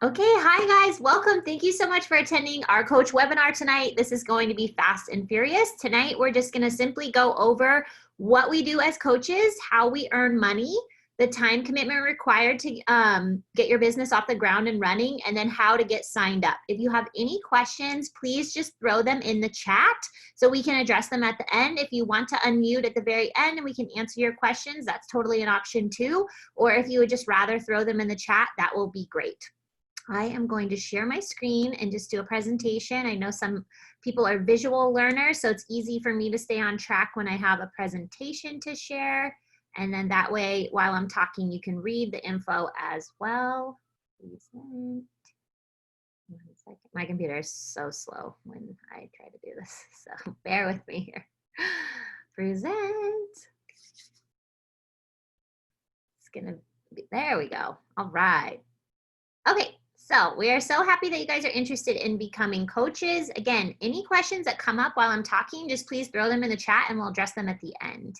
Okay, hi guys, welcome. Thank you so much for attending our coach webinar tonight. This is going to be fast and furious. Tonight, we're just going to simply go over what we do as coaches, how we earn money, the time commitment required to get your business off the ground and running, and then how to get signed up. If you have any questions, please just throw them in the chat so we can address them at the end. If you want to unmute at the very end and we can answer your questions, that's totally an option too. Or if you would just rather throw them in the chat, that will be great. I am going to share my screen and just do a presentation. I know some people are visual learners, so it's easy for me to stay on track when I have a presentation to share. And then that way, while I'm talking, you can read the info as well. Present. 1 second. My computer is so slow when I try to do this, so bear with me here. Present. It's gonna be, there we go. All right. Okay. So we are so happy that you guys are interested in becoming coaches. Again, any questions that come up while I'm talking, just please throw them in the chat and we'll address them at the end.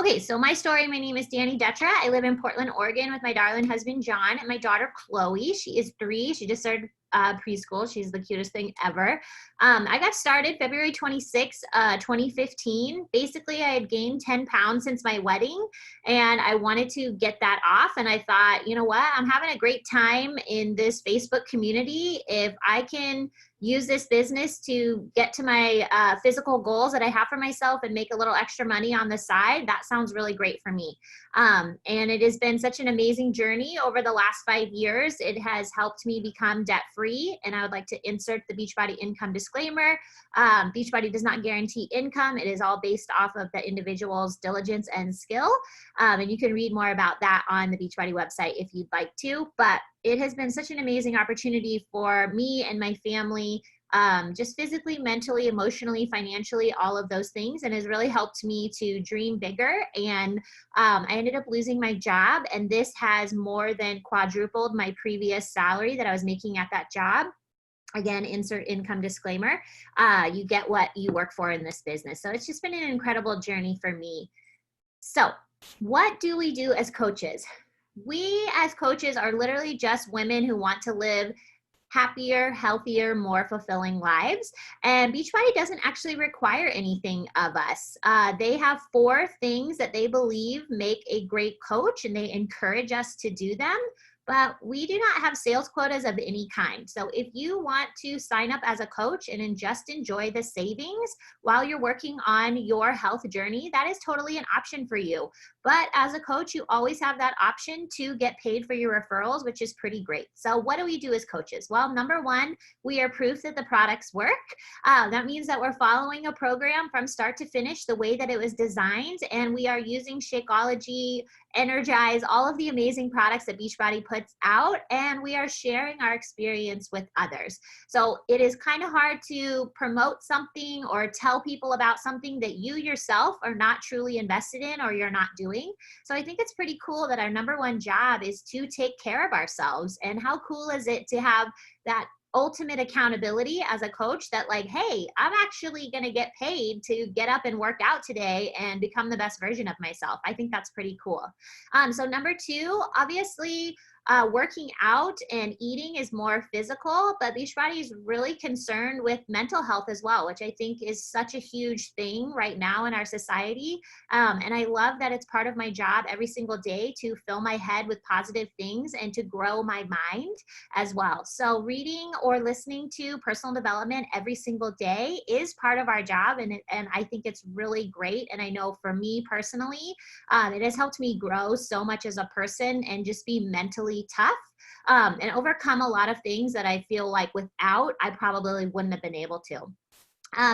Okay, so my story, my name is Danny Detra. I live in Portland, Oregon with my darling husband, John, and my daughter, Chloe. She is 3. She just started preschool. She's the cutest thing ever. I got started February 26, 2015. Basically, I had gained 10 pounds since my wedding, and I wanted to get that off. And I thought, you know what? I'm having a great time in this Facebook community. If I can use this business to get to my physical goals that I have for myself and make a little extra money on the side, that sounds really great for me. And it has been such an amazing journey over the last 5 years. It has helped me become debt-free, and I would like to insert the Beachbody income disclaimer. Beachbody does not guarantee income. It is all based off of the individual's diligence and skill. And you can read more about that on the Beachbody website if you'd like to. But it has been such an amazing opportunity for me and my family, just physically, mentally, emotionally, financially, all of those things, and has really helped me to dream bigger. And I ended up losing my job, and this has more than quadrupled my previous salary that I was making at that job. Again, insert income disclaimer. You get what you work for in this business. So it's just been an incredible journey for me. So what do we do as coaches? We as coaches are literally just women who want to live happier, healthier, more fulfilling lives. And Beachbody doesn't actually require anything of us. They have 4 things that they believe make a great coach, and they encourage us to do them. But we do not have sales quotas of any kind. So if you want to sign up as a coach and just enjoy the savings while you're working on your health journey, that is totally an option for you. But as a coach, you always have that option to get paid for your referrals, which is pretty great. So what do we do as coaches? Well, number 1, we are proof that the products work. That means that we're following a program from start to finish the way that it was designed, and we are using Shakeology, Energize, all of the amazing products that Beachbody puts out, and we are sharing our experience with others. So it is kind of hard to promote something or tell people about something that you yourself are not truly invested in or you're not doing. So I think it's pretty cool that our number 1 job is to take care of ourselves. And how cool is it to have that ultimate accountability as a coach that, like, hey, I'm actually going to get paid to get up and work out today and become the best version of myself. I think that's pretty cool. So number 2, obviously, working out and eating is more physical, but Beachbody is really concerned with mental health as well, which I think is such a huge thing right now in our society. And I love that it's part of my job every single day to fill my head with positive things and to grow my mind as well. So reading or listening to personal development every single day is part of our job, and I think it's really great. And I know for me personally, it has helped me grow so much as a person and just be mentally tough and overcome a lot of things that I feel like without, I probably wouldn't have been able to.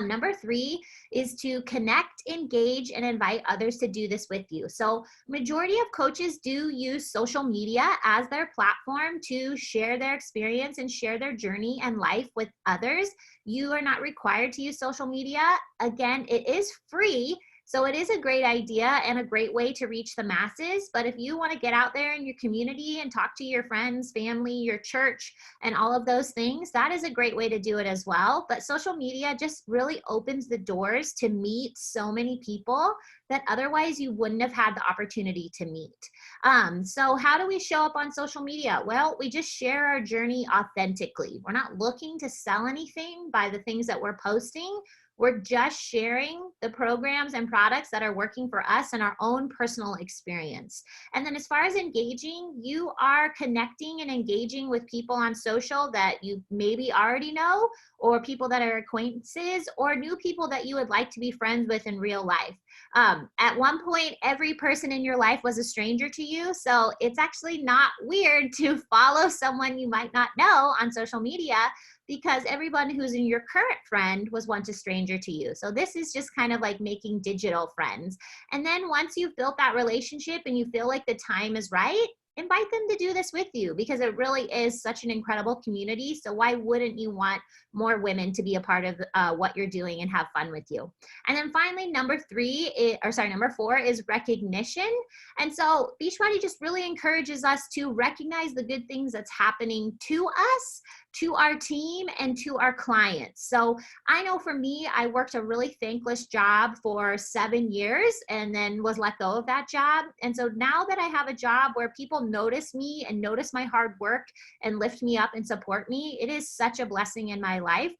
Number 3 is to connect, engage, and invite others to do this with you. So majority of coaches do use social media as their platform to share their experience and share their journey and life with others. You are not required to use social media. Again, it is free. So it is a great idea and a great way to reach the masses. But if you want to get out there in your community and talk to your friends, family, your church, and all of those things, that is a great way to do it as well. But social media just really opens the doors to meet so many people that otherwise you wouldn't have had the opportunity to meet. So how do we show up on social media? Well, we just share our journey authentically. We're not looking to sell anything by the things that we're posting. We're just sharing the programs and products that are working for us and our own personal experience. And then as far as engaging, you are connecting and engaging with people on social that you maybe already know, or people that are acquaintances, or new people that you would like to be friends with in real life. At one point, every person in your life was a stranger to you. So it's actually not weird to follow someone you might not know on social media, because everyone who's in your current friend was once a stranger to you. So this is just kind of like making digital friends. And then once you've built that relationship and you feel like the time is right, invite them to do this with you, because it really is such an incredible community. So why wouldn't you want more women to be a part of what you're doing and have fun with you? And then finally, number four is recognition. And so Beachbody just really encourages us to recognize the good things that's happening to us, to our team, and to our clients. So I know for me, I worked a really thankless job for 7 years and then was let go of that job. And so now that I have a job where people notice me and notice my hard work and lift me up and support me, it is such a blessing in my life.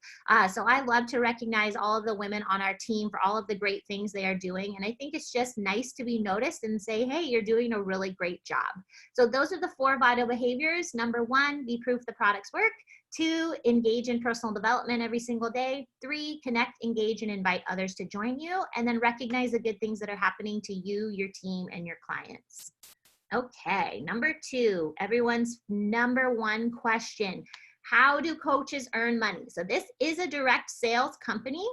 So I love to recognize all of the women on our team for all of the great things they are doing. And I think it's just nice to be noticed and say, hey, you're doing a really great job. So those are the 4 vital behaviors. Number 1, be proof the products work. 2, engage in personal development every single day. 3, connect, engage, and invite others to join you. And then recognize the good things that are happening to you, your team, and your clients. Okay, number 2, everyone's number 1 question. How do coaches earn money? So this is a direct sales company.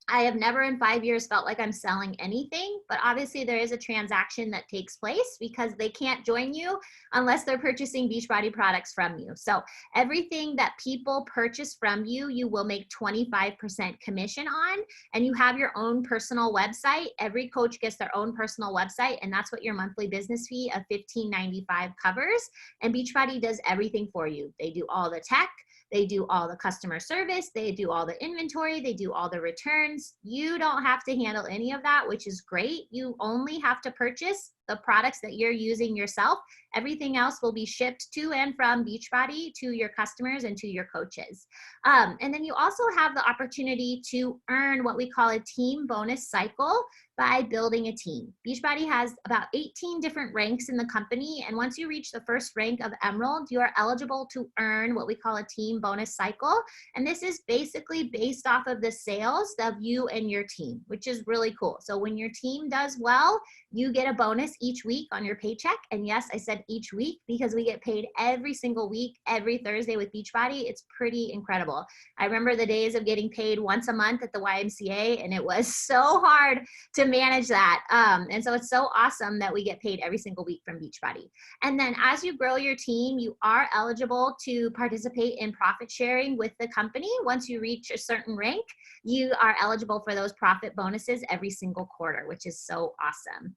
I have never in 5 years felt like I'm selling anything, but obviously there is a transaction that takes place because they can't join you unless they're purchasing Beachbody products from you. So everything that people purchase from you, you will make 25% commission on, and you have your own personal website. Every coach gets their own personal website, and that's what your monthly business fee of $15.95 covers. And Beachbody does everything for you. They do all the tech. They do all the customer service. They do all the inventory. They do all the returns. You don't have to handle any of that, which is great. You only have to purchase the products that you're using yourself. Everything else will be shipped to and from Beachbody to your customers and to your coaches. And then you also have the opportunity to earn what we call a team bonus cycle by building a team. Beachbody has about 18 different ranks in the company. And once you reach the first rank of Emerald, you are eligible to earn what we call a team bonus cycle. And this is basically based off of the sales of you and your team, which is really cool. So when your team does well, you get a bonus each week on your paycheck. And yes, I said each week because we get paid every single week, every Thursday with Beachbody. It's pretty incredible. I remember the days of getting paid once a month at the YMCA, and it was so hard to manage that. And so it's so awesome that we get paid every single week from Beachbody. And then as you grow your team, you are eligible to participate in profit sharing with the company. Once you reach a certain rank, you are eligible for those profit bonuses every single quarter, which is so awesome.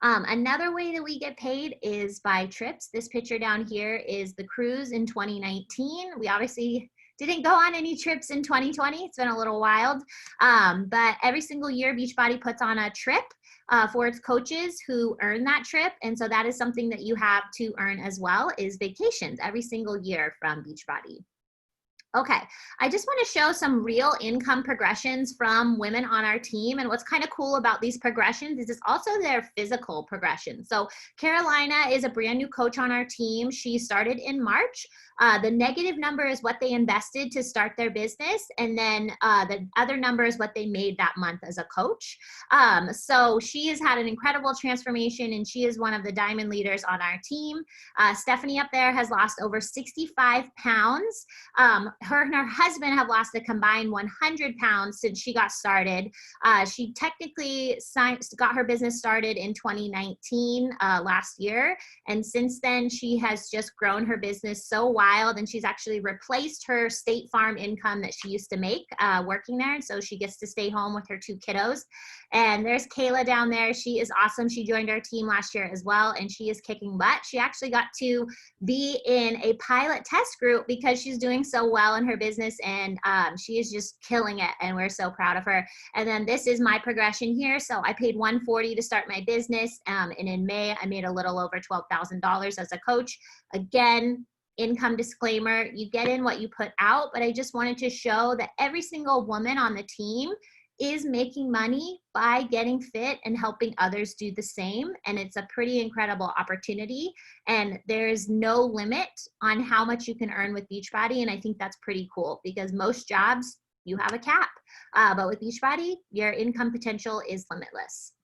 Another way that we get paid is by trips. This picture down here is the cruise in 2019. We obviously didn't go on any trips in 2020. It's been a little wild. But every single year, Beachbody puts on a trip for its coaches who earn that trip. And so that is something that you have to earn as well, is vacations every single year from Beachbody. Okay, I just want to show some real income progressions from women on our team. And what's kind of cool about these progressions is it's also their physical progression. So Carolina is a brand new coach on our team. She started in March. The negative number is what they invested to start their business. And then the other number is what they made that month as a coach. So she has had an incredible transformation, and she is one of the diamond leaders on our team. Stephanie up there has lost over 65 pounds. her and her husband have lost a combined 100 pounds since she got started. She technically got her business started in 2019, last year. And since then, she has just grown her business so wild, and she's actually replaced her State Farm income that she used to make working there. And so she gets to stay home with her 2 kiddos. And there's Kayla down there. She is awesome. She joined our team last year as well, and she is kicking butt. She actually got to be in a pilot test group because she's doing so well in her business, and she is just killing it, and we're so proud of her. And then this is my progression here. So I paid $140 to start my business, and in May I made a little over $12,000 as a coach. Again, income disclaimer, you get in what you put out, but I just wanted to show that every single woman on the team is making money by getting fit and helping others do the same. And it's a pretty incredible opportunity. And there's no limit on how much you can earn with Beachbody. And I think that's pretty cool, because most jobs, you have a cap. But with Beachbody, your income potential is limitless.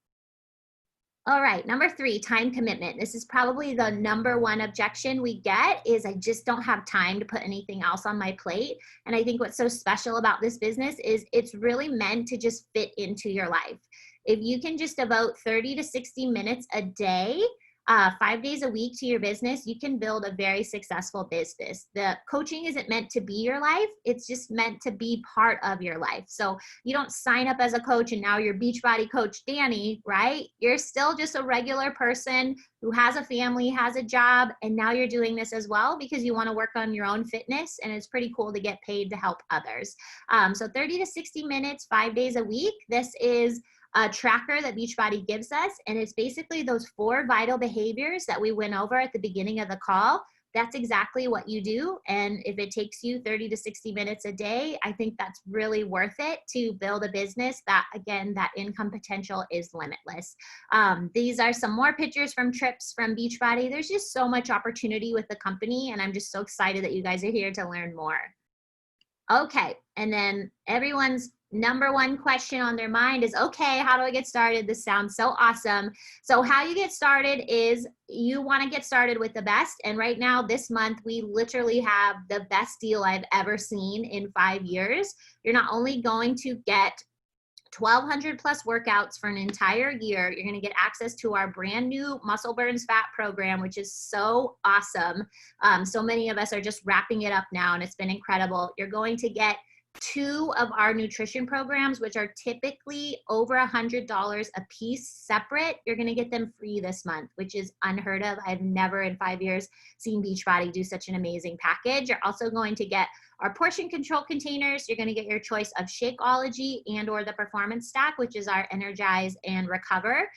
All right, number 3, time commitment. This is probably the number one objection we get, is I just don't have time to put anything else on my plate. And I think what's so special about this business is it's really meant to just fit into your life. If you can just devote 30 to 60 minutes a day, 5 days a week to your business, you can build a very successful business. The coaching isn't meant to be your life. It's just meant to be part of your life. So you don't sign up as a coach and now you're Beachbody coach Danny, right? You're still just a regular person who has a family, has a job, and now you're doing this as well because you want to work on your own fitness, and it's pretty cool to get paid to help others. So 30 to 60 minutes, 5 days a week. This is a tracker that Beachbody gives us, and it's basically those 4 vital behaviors that we went over at the beginning of the call. That's exactly what you do. And if it takes you 30 to 60 minutes a day, I think that's really worth it to build a business that, again, that income potential is limitless. These are some more pictures from trips from Beachbody. There's just so much opportunity with the company, and I'm just so excited that you guys are here to learn more. Okay, and then everyone's number one question on their mind is, okay, how do I get started? This sounds so awesome. So how you get started is you want to get started with the best. And right now, this month, we literally have the best deal I've ever seen in 5 years. You're not only going to get 1,200 plus workouts for an entire year. You're going to get access to our brand new Muscle Burns Fat program, which is so awesome. So many of us are just wrapping it up now, and it's been incredible. You're going to get 2 of our nutrition programs, which are typically over $100 a piece separate. You're going to get them free this month, which is unheard of. I've never in 5 years seen Beachbody do such an amazing package. You're also going to get our portion control containers. You're going to get your choice of Shakeology and or the Performance Stack, which is our Energize and Recover.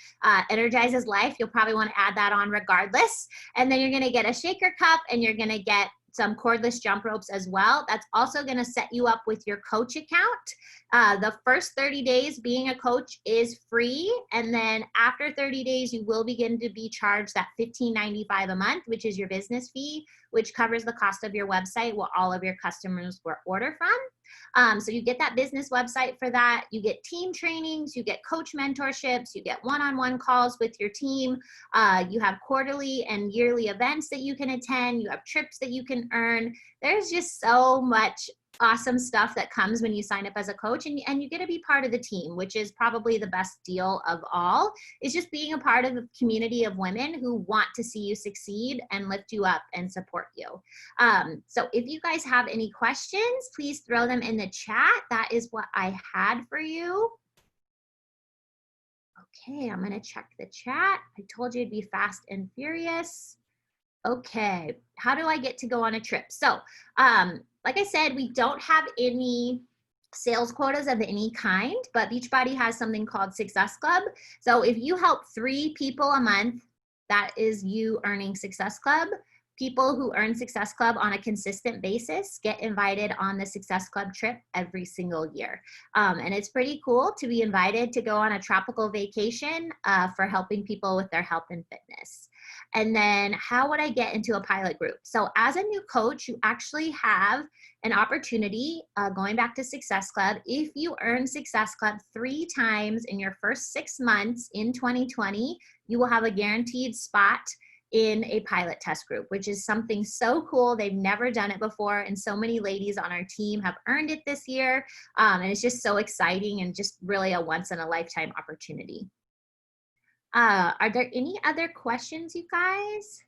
Energize is life. You'll probably want to add that on regardless. And then you're going to get a shaker cup, and you're going to get some cordless jump ropes as well. That's also going to set you up with your coach account. The first 30 days being a coach is free. And then after 30 days, you will begin to be charged that $15.95 a month, which is your business fee, which covers the cost of your website, what all of your customers will order from. So you get that business website for that. You get team trainings, you get coach mentorships, you get one-on-one calls with your team. You have quarterly and yearly events that you can attend. You have trips that you can earn. There's just so much awesome stuff that comes when you sign up as a coach, and you get to be part of the team, which is probably the best deal of all, is just being a part of a community of women who want to see you succeed and lift you up and support you. So if you guys have any questions, please throw them in the chat. That is what I had for you. Okay, I'm going to check the chat. I told you it'd be fast and furious. Okay, how do I get to go on a trip? So, like I said, we don't have any sales quotas of any kind, but Beachbody has something called Success Club. So if you help 3 people a month, that is you earning Success Club. People who earn Success Club on a consistent basis get invited on the Success Club trip every single year. And it's pretty cool to be invited to go on a tropical vacation for helping people with their health and fitness. And then how would I get into a pilot group? So as a new coach, you actually have an opportunity, going back to Success Club. If you earn Success Club 3 times in your first 6 months in 2020, you will have a guaranteed spot in a pilot test group, which is something so cool. They've never done it before. And so many ladies on our team have earned it this year. And it's just so exciting and just really a once in a lifetime opportunity. Are there any other questions, you guys?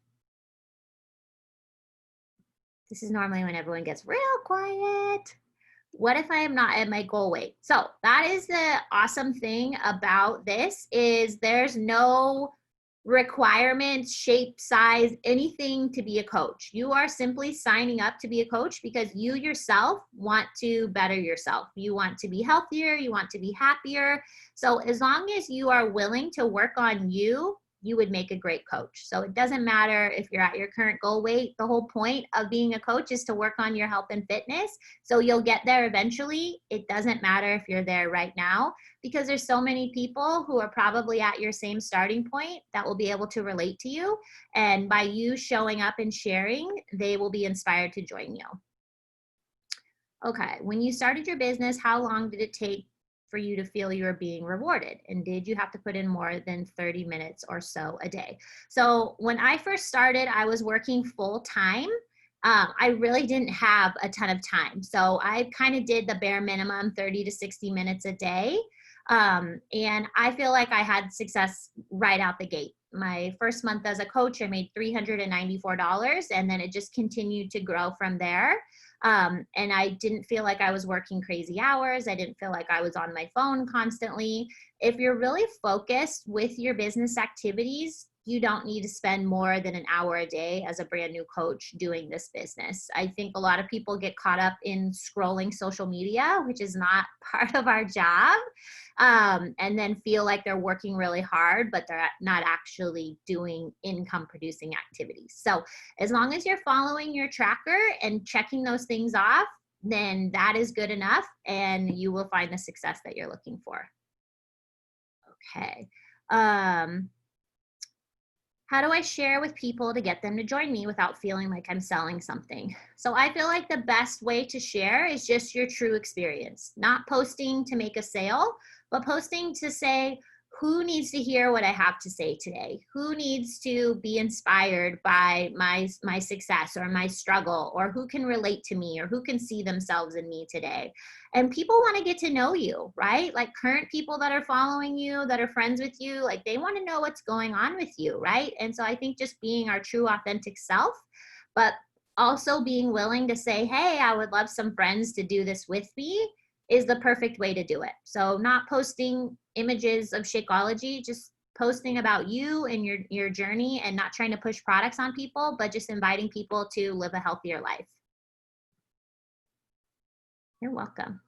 This is normally when everyone gets real quiet. What if I am not at my goal weight? So that is the awesome thing about this is there's no requirements, shape, size, anything to be a coach. You are simply signing up to be a coach because you yourself want to better yourself. You want to be healthier, you want to be happier. So as long as you are willing to work on you, you would make a great coach. So it doesn't matter if you're at your current goal weight. The whole point of being a coach is to work on your health and fitness. So you'll get there eventually. It doesn't matter if you're there right now because there's so many people who are probably at your same starting point that will be able to relate to you. And by you showing up and sharing, they will be inspired to join you. Okay, when you started your business, how long did it take for you to feel you were being rewarded? And did you have to put in more than 30 minutes or so a day? So when I first started, I was working full time. I really didn't have a ton of time. So I kind of did the bare minimum 30 to 60 minutes a day. And I feel like I had success right out the gate. My first month as a coach, I made $394, and then it just continued to grow from there. And I didn't feel like I was working crazy hours. I didn't feel like I was on my phone constantly. If you're really focused with your business activities, you don't need to spend more than an hour a day as a brand new coach doing this business. I think a lot of people get caught up in scrolling social media, which is not part of our job, and then feel like they're working really hard, but they're not actually doing income producing activities. So as long as you're following your tracker and checking those things off, then that is good enough and you will find the success that you're looking for. Okay. How do I share with people to get them to join me without feeling like I'm selling something? So I feel like the best way to share is just your true experience, not posting to make a sale, but posting to say, who needs to hear what I have to say today? Who needs to be inspired by my success or my struggle, or who can relate to me, or who can see themselves in me today? And people want to get to know you, right? Like current people that are following you, that are friends with you, like they want to know what's going on with you, right? And so I think just being our true authentic self, but also being willing to say, hey, I would love some friends to do this with me, is the perfect way to do it. So not posting images of Shakeology, just posting about you and your journey, and not trying to push products on people, but just inviting people to live a healthier life. You're welcome.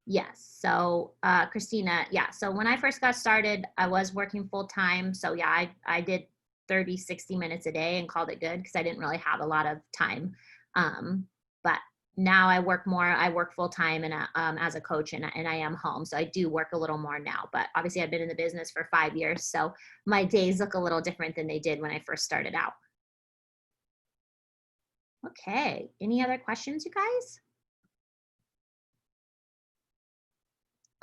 Yes. So Christina, yeah. So when I first got started, I was working full time. So yeah, I did 30, 60 minutes a day and called it good because I didn't really have a lot of time. But now I work more. I work full time and as a coach, and I am home. So I do work a little more now. But obviously I've been in the business for 5 years. So my days look a little different than they did when I first started out. Okay. Any other questions, you guys?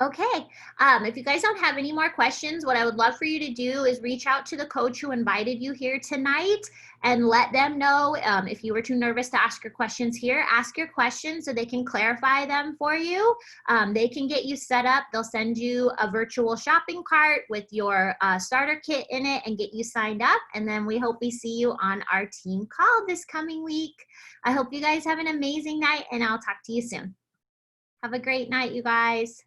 Okay. If you guys don't have any more questions, what I would love for you to do is reach out to the coach who invited you here tonight and let them know if you were too nervous to ask your questions here, ask your questions so they can clarify them for you. They can get you set up. They'll send you a virtual shopping cart with your starter kit in it and get you signed up. And then we hope we see you on our team call this coming week. I hope you guys have an amazing night, and I'll talk to you soon. Have a great night, you guys.